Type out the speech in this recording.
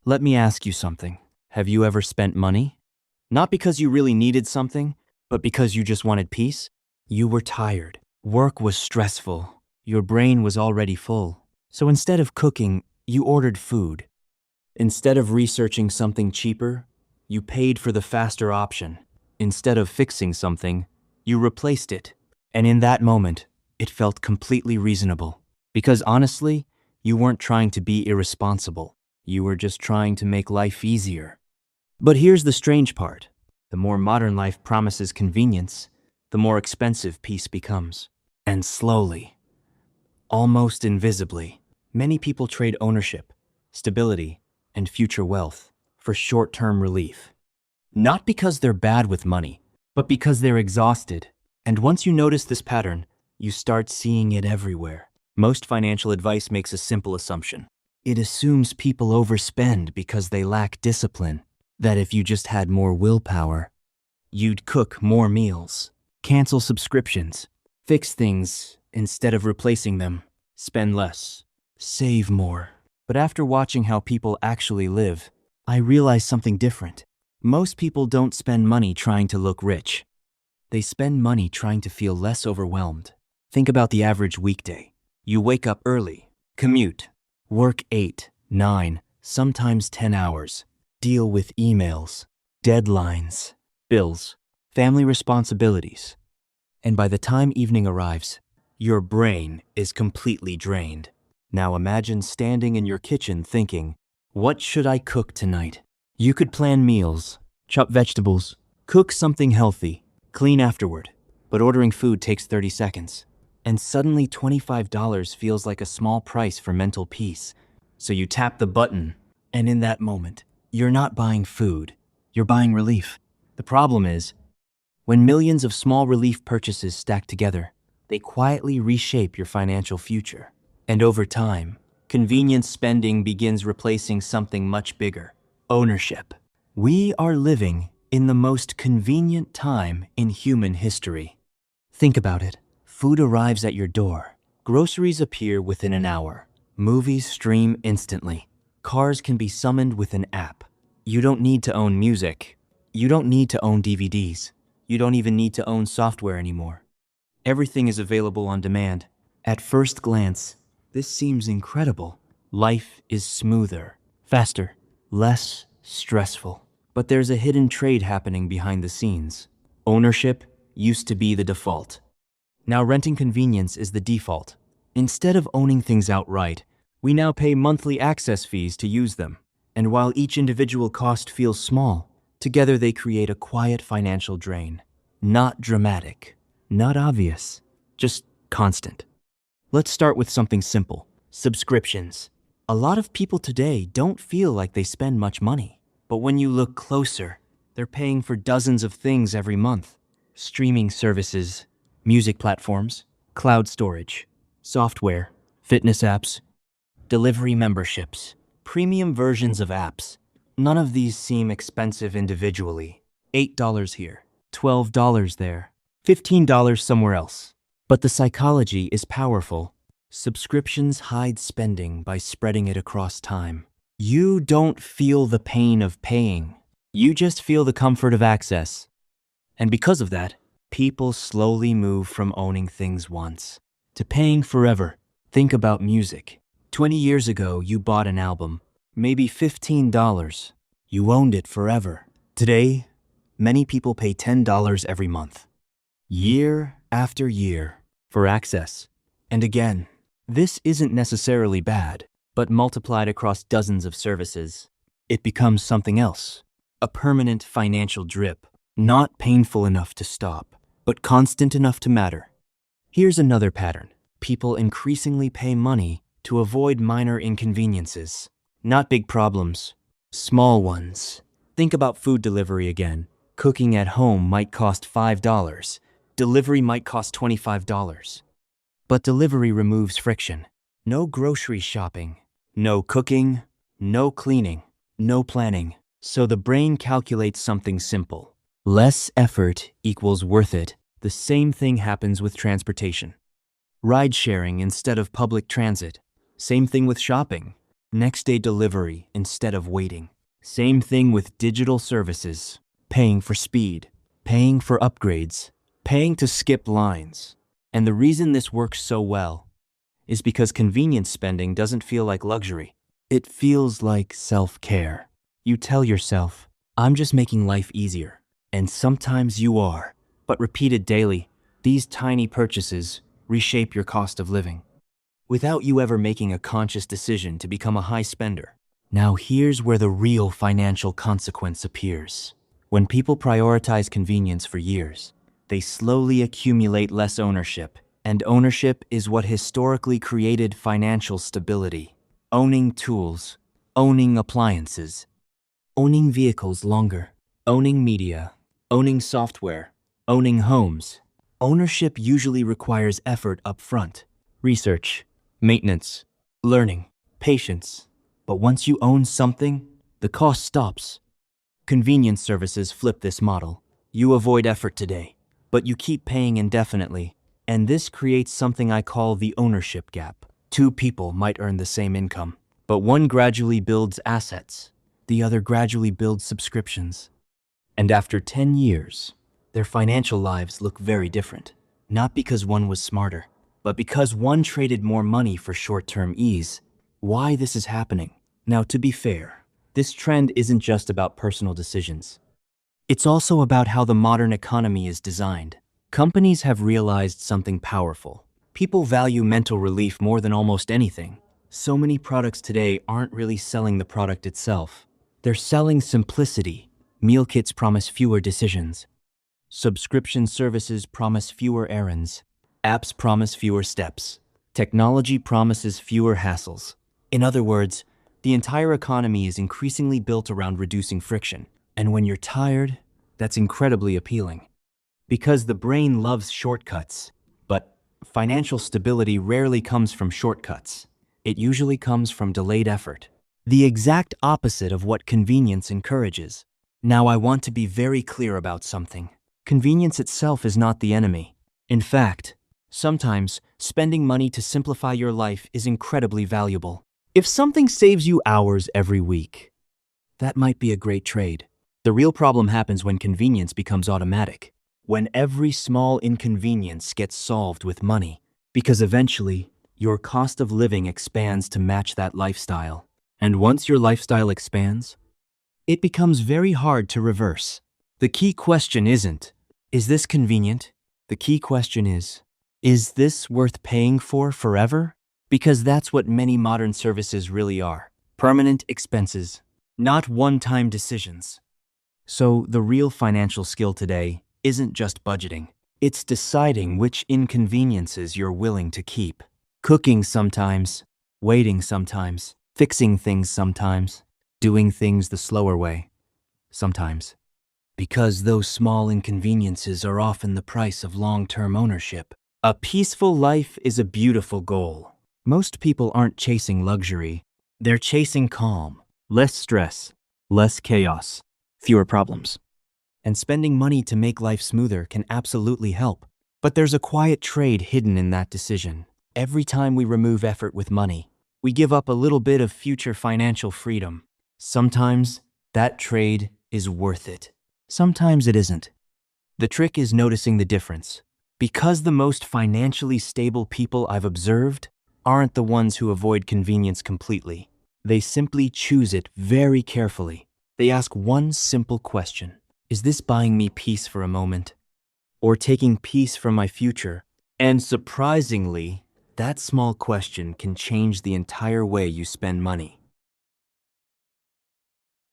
Let me ask you something. Have you ever spent money? Not because you really needed something, but because you just wanted peace? You were tired. Work was stressful. Your brain was already full. So instead of cooking, you ordered food. Instead of researching something cheaper, you paid for the faster option. Instead of fixing something, you replaced it. And in that moment, it felt completely reasonable. Because honestly, you weren't trying to be irresponsible. You were just trying to make life easier. But here's the strange part. The more modern life promises convenience, the more expensive peace becomes. And slowly, almost invisibly, many people trade ownership, stability, and future wealth for short-term relief. Not because they're bad with money, but because they're exhausted. And once you notice this pattern, you start seeing it everywhere. Most financial advice makes a simple assumption. It assumes people overspend because they lack discipline. That if you just had more willpower, you'd cook more meals, cancel subscriptions, fix things instead of replacing them, spend less, save more. But after watching how people actually live, I realized something different. Most people don't spend money trying to look rich. They spend money trying to feel less overwhelmed. Think about the average weekday. You wake up early, commute, work 8, 9, sometimes 10 hours, deal with emails, deadlines, bills, family responsibilities. And by the time evening arrives, your brain is completely drained. Now imagine standing in your kitchen thinking, what should I cook tonight? You could plan meals, chop vegetables, cook something healthy, clean afterward, but ordering food takes 30 seconds. And suddenly $25 feels like a small price for mental peace. So you tap the button, and in that moment, you're not buying food, you're buying relief. The problem is, when millions of small relief purchases stack together, they quietly reshape your financial future. And over time, convenience spending begins replacing something much bigger: ownership. We are living in the most convenient time in human history. Think about it. Food arrives at your door. Groceries appear within an hour. Movies stream instantly. Cars can be summoned with an app. You don't need to own music. You don't need to own DVDs. You don't even need to own software anymore. Everything is available on demand. At first glance, this seems incredible. Life is smoother, faster, less stressful. But there's a hidden trade happening behind the scenes. Ownership used to be the default. Now renting convenience is the default. Instead of owning things outright, we now pay monthly access fees to use them. And while each individual cost feels small, together they create a quiet financial drain. Not dramatic, not obvious, just constant. Let's start with something simple: subscriptions. A lot of people today don't feel like they spend much money. But when you look closer, they're paying for dozens of things every month. Streaming services, music platforms, cloud storage, software, fitness apps, delivery memberships, premium versions of apps. None of these seem expensive individually. $8 here, $12 there, $15 somewhere else. But the psychology is powerful. Subscriptions hide spending by spreading it across time. You don't feel the pain of paying. You just feel the comfort of access. And because of that, people slowly move from owning things once to paying forever. Think about music. 20 years ago, you bought an album, maybe $15. You owned it forever. Today, many people pay $10 every month, year after year, for access. And again, this isn't necessarily bad, but multiplied across dozens of services, it becomes something else. A permanent financial drip, not painful enough to stop, but constant enough to matter. Here's another pattern. People increasingly pay money to avoid minor inconveniences. Not big problems, small ones. Think about food delivery again. Cooking at home might cost $5. Delivery might cost $25. But delivery removes friction. No grocery shopping, no cooking, no cleaning, no planning. So the brain calculates something simple. Less effort equals worth it. The same thing happens with transportation. Ride sharing instead of public transit. Same thing with shopping. next day delivery instead of waiting. Same thing with digital services, paying for speed, paying for upgrades, paying to skip lines. And the reason this works so well is because convenience spending doesn't feel like luxury. It feels like self-care. You tell yourself, I'm just making life easier. And sometimes you are. But repeated daily, these tiny purchases reshape your cost of living, without you ever making a conscious decision to become a high spender. Now here's where the real financial consequence appears. When people prioritize convenience for years, they slowly accumulate less ownership, and ownership is what historically created financial stability. Owning tools, owning appliances, owning vehicles longer, owning media, owning software, owning homes. Ownership usually requires effort up front, research, maintenance, learning, patience. But once you own something, the cost stops. Convenience services flip this model. You avoid effort today, but you keep paying indefinitely. And this creates something I call the ownership gap. Two people might earn the same income, but one gradually builds assets, the other gradually builds subscriptions. And after 10 years, their financial lives look very different. Not because one was smarter, but because one traded more money for short-term ease. Why this is happening? Now, to be fair, this trend isn't just about personal decisions. It's also about how the modern economy is designed. Companies have realized something powerful. People value mental relief more than almost anything. So many products today aren't really selling the product itself. They're selling simplicity. Meal kits promise fewer decisions. Subscription services promise fewer errands. Apps promise fewer steps. Technology promises fewer hassles. In other words, the entire economy is increasingly built around reducing friction. And when you're tired, that's incredibly appealing. Because the brain loves shortcuts. But financial stability rarely comes from shortcuts. It usually comes from delayed effort. The exact opposite of what convenience encourages. Now I want to be very clear about something. Convenience itself is not the enemy. In fact, sometimes spending money to simplify your life is incredibly valuable. If something saves you hours every week, that might be a great trade. The real problem happens when convenience becomes automatic, when every small inconvenience gets solved with money, because eventually your cost of living expands to match that lifestyle. And once your lifestyle expands, it becomes very hard to reverse. The key question isn't, is this convenient? The key question is this worth paying for forever? Because that's what many modern services really are. Permanent expenses, not one-time decisions. So the real financial skill today isn't just budgeting. It's deciding which inconveniences you're willing to keep. Cooking sometimes, waiting sometimes, fixing things sometimes, doing things the slower way sometimes. Because those small inconveniences are often the price of long-term ownership. A peaceful life is a beautiful goal. Most people aren't chasing luxury. They're chasing calm, less stress, less chaos, fewer problems. And spending money to make life smoother can absolutely help. But there's a quiet trade hidden in that decision. Every time we remove effort with money, we give up a little bit of future financial freedom. Sometimes that trade is worth it. Sometimes it isn't. The trick is noticing the difference. Because the most financially stable people I've observed aren't the ones who avoid convenience completely. They simply choose it very carefully. They ask one simple question. Is this buying me peace for a moment? Or taking peace from my future? And surprisingly, that small question can change the entire way you spend money.